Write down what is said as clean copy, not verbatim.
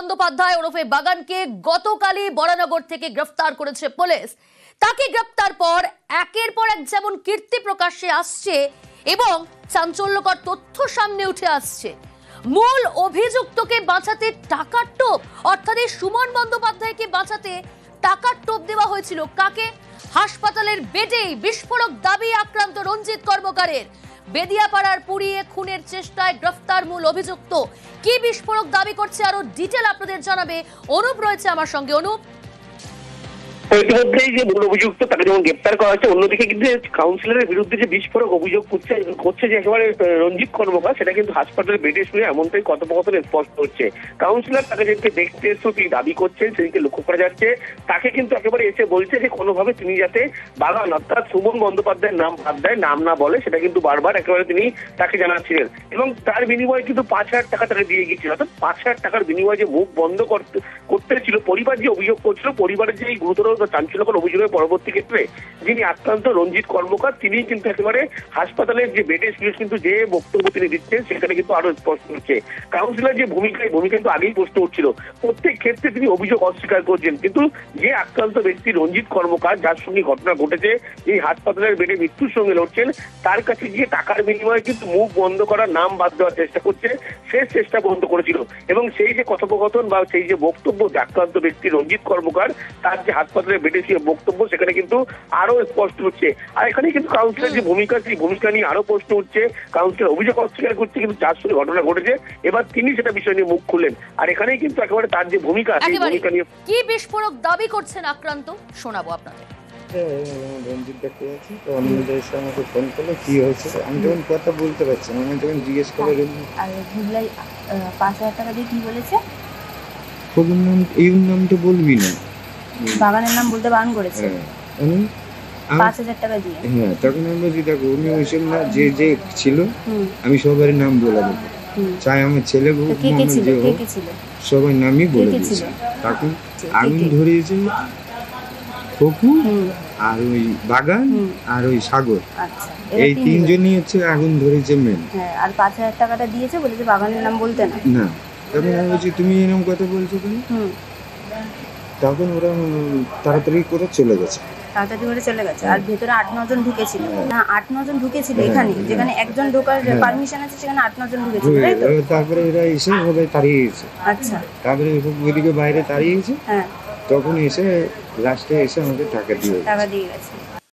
বন্দ্যোপাধ্যায় ওরফে বাগানকে গতকালই বরানগর থেকে গ্রেফতার করেছে পুলিশ। তাকে গ্রেফতার পর একের পর এক যেমন কীর্তি প্রকাশ্যে আসছে এবং চাঞ্চল্যকর তথ্য সামনে উঠে আসছে। মূল অভিযুক্তকে বাঁচাতে টাকার টোপ, অর্থাৎ সুমন বন্দ্যোপাধ্যায়কে বাঁচাতে টাকার টোপ দেওয়া হয়েছিল কাকে? হাসপাতালের বেডেই বিস্ফোরক দাবি আক্রান্ত রঞ্জিত কর্মকারের। বেদিয়াপাড়ার পুড়িয়ে খুনের চেষ্টায় গ্রেফতার মূল অভিযুক্ত। কি বিস্ফোরক দাবি করছে আরো ডিটেল আপনাদের জানাবে অনুপ, রয়েছে আমার সঙ্গে। অনুপ, ইতিমধ্যেই যে মূল অভিযুক্ত তাকে যেমন গ্রেপ্তার করা হয়েছে, অন্যদিকে কিন্তু কাউন্সিলরের বিরুদ্ধে যে বিস্ফোরক অভিযোগ করছে যে একেবারে রঞ্জিত কর্মকার, সেটা কিন্তু হাসপাতালের বেডে শুনে এমনটাই কথোপকথন স্পষ্ট হচ্ছে। কাউন্সিলর তাকে যেদিকে দেখতে এসে তিনি দাবি করছেন, সেদিকে লক্ষ্য করা যাচ্ছে তাকে কিন্তু একেবারে এসে বলছে যে কোনোভাবে তিনি যাতে বাগান অর্থাৎ সুমন বন্দ্যোপাধ্যায়ের নাম বাদ দেয়, নাম না বলে, সেটা কিন্তু বারবার একেবারে তিনি তাকে জানাচ্ছিলেন। এবং তার বিনিময়ে কিন্তু 5,000 টাকা তাকে দিয়ে গিয়েছিল। অর্থাৎ 5,000 টাকার বিনিময়ে যে মুখ বন্ধ করতে ছিল পরিবার যে অভিযোগ করছিল, পরিবারের যে গুরুতর চাঞ্চল্যকর অভিযোগের পরবর্তী ক্ষেত্রে যিনি আক্রান্ত রঞ্জিত কর্মকার, তিনি কিন্তু একেবারে হাসপাতালের যে বেডে শুয়ে কিন্তু যে বক্তব্য তিনি দিচ্ছেন সেখানে কিন্তু আরো স্পষ্ট হচ্ছে। কাউন্সিলর যে ভূমিকা কিন্তু আগেই প্রশ্ন উঠছিল, প্রত্যেক ক্ষেত্রে তিনি অভিযোগ অস্বীকার করছেন। কিন্তু যে আক্রান্ত ব্যক্তি রঞ্জিত কর্মকার, যার সঙ্গে ঘটনা ঘটেছে, এই হাসপাতালের বেডে মৃত্যুর সঙ্গে লড়ছেন, তার কাছে গিয়ে টাকার বিনিময়ে কিন্তু মুখ বন্ধ করার, নাম বাদ দেওয়ার চেষ্টা করছে, শেষ চেষ্টা বন্ধ করেছিল। এবং সেই যে কথোপকথন বা সেই যে বক্তব্য আক্রান্ত ব্যক্তি রঞ্জিত কর্মকার, তার যে হাসপাতালের বেডে শুয়ে বক্তব্য, সেখানে কিন্তু আরো স্পষ্ট হচ্ছে। আর এখানে কিন্তু কাউন্সিলর যে ভূমিকা, সেই ভূমিকা নিয়ে আরো প্রশ্ন উঠছে। কাউন্সিলর অভিযোগ অস্বীকার করছে, কিন্তু যার সঙ্গে ঘটনা ঘটেছে এবার তিনি সেটা বিষয় নিয়ে মুখ খুললেন। আর এখানেই কিন্তু একেবারে তার যে ভূমিকা, সেই ভূমিকা নিয়ে কি বিস্ফোরক দাবি করছেন আক্রান্ত, শোনাবো আপনাদের। রঞ্জিত দেখতে যাচ্ছি তো অন্যদের এসে আমাকে ফোন করলো, কি হয়েছে? আমি যখন কথা বলতে পারছি না, আমি যখন জিজ্ঞেস করে আর ভুলাই 5,000 টাকা দিয়ে কি বলেছে? কবির নাম, এই নামটা বলবি না, বাগানের নাম বলতে বারণ করেছে। 5,000 টাকা দিয়ে। হ্যাঁ, তখন আমি বলছি দেখো উনি ওইসব না, যে যে ছিল আমি সবারই নাম বলে দেবো, চাই আমার ছেলে হোক সবাই নামই বলে দিয়েছি। তখন আগুন ধরিয়েছে খকু আর ওই বাগান আর ওই সাগর, এই তিনজনই হচ্ছে আগুন ধরেছে মেন। আর 5,000 টাকাটা দিয়েছে, বলেছে বাগানের নাম বলতে না। না, তখন আমি বলছি তুমি এরকম কথা বলছো কেন? তখন ওরা তাড়াতাড়ি করে চলে গেছে। আর ভেতরে 8-9 জন ঢুকেছিল। না, 8-9 জন ঢুকেছিল এখানে, যেখানে একজন ঢোকার পারমিশন আছে সেখানে 8-9 জন ঢুকেছিল, তাই তো? তারপরে এরা এসে ওদের তাড়িয়েছে। আচ্ছা, তারপরে ওইদিকে বাইরে তাড়িয়েছে। তখন এসে লাস্টে এসে আমাকে টাকা দিয়ে গেছে।